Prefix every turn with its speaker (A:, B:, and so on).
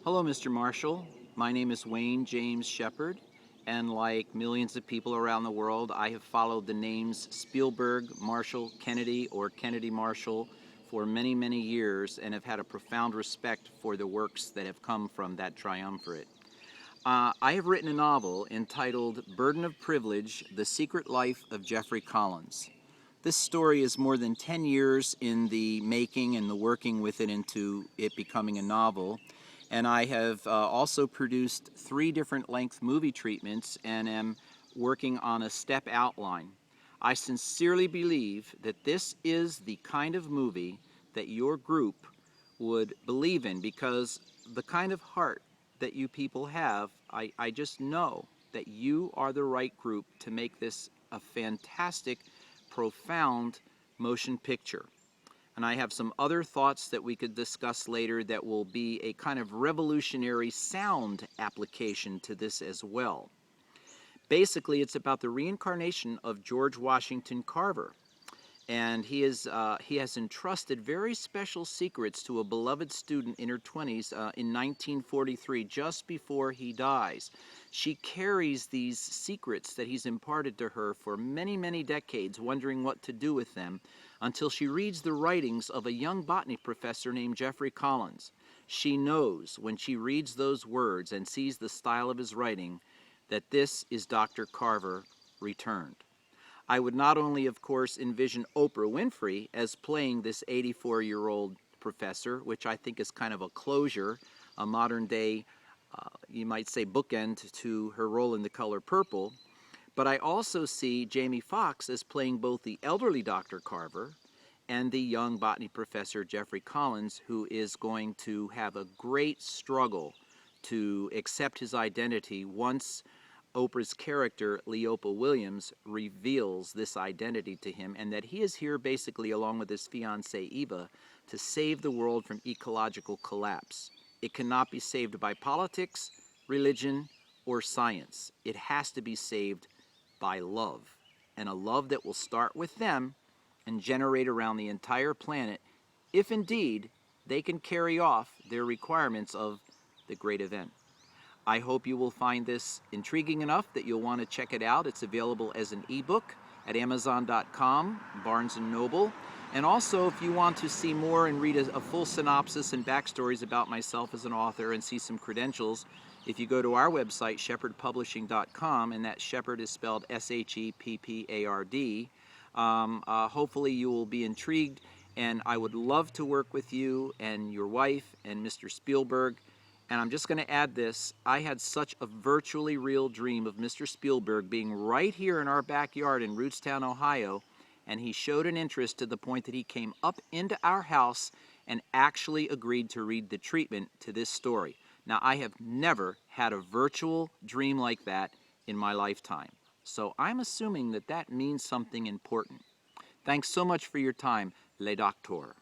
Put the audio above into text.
A: Hello, Mr. Marshall. My name is Wayne James Sheppard, and like millions of people around the world, I have followed the names Spielberg, Marshall, Kennedy, or Kennedy Marshall for many, many years and have had a profound respect for the works that have come from that triumvirate. I have written a novel entitled Burden of Privilege, The Secret Life of Geoffrey Collins. This story is more than 10 years in the making and the working with it into it becoming a novel. And I have also produced 3 different length movie treatments and am working on a step outline. I sincerely believe that this is the kind of movie that your group would believe in, because the kind of heart that you people have, I just know that you are the right group to make this a fantastic, profound motion picture. And I have some other thoughts that we could discuss later that will be a kind of revolutionary sound application to this as well. Basically, it's about the reincarnation of George Washington Carver. And he has entrusted very special secrets to a beloved student in her 20s in 1943, just before he dies. She carries these secrets that he's imparted to her for many, many decades, wondering what to do with them, until she reads the writings of a young botany professor named Geoffrey Collins. She knows when she reads those words and sees the style of his writing that this is Dr. Carver returned. I would not only, of course, envision Oprah Winfrey as playing this 84-year-old professor, which I think is kind of a closure, a modern-day, you might say, bookend to her role in The Color Purple, but I also see Jamie Foxx as playing both the elderly Dr. Carver and the young botany professor Geoffrey Collins, who is going to have a great struggle to accept his identity once Oprah's character, Leopa Williams, reveals this identity to him, and that he is here basically along with his fiancée Eva to save the world from ecological collapse. It cannot be saved by politics, religion, or science. It has to be saved by love, and a love that will start with them and generate around the entire planet, if indeed they can carry off their requirements of the great event. I hope you will find this intriguing enough that you'll want to check it out. It's available as an ebook at Amazon.com, Barnes & Noble. And also, if you want to see more and read a full synopsis and backstories about myself as an author and see some credentials, if you go to our website, shepherdpublishing.com, and that Shepherd is spelled S-H-E-P-P-A-R-D, hopefully you will be intrigued, and I would love to work with you and your wife and Mr. Spielberg. And I'm just going to add this. I had such a virtually real dream of Mr. Spielberg being right here in our backyard in Rootstown, Ohio, and he showed an interest to the point that he came up into our house and actually agreed to read the treatment to this story. Now, I have never had a virtual dream like that in my lifetime, so I'm assuming that that means something important. Thanks so much for your time, Le Docteur.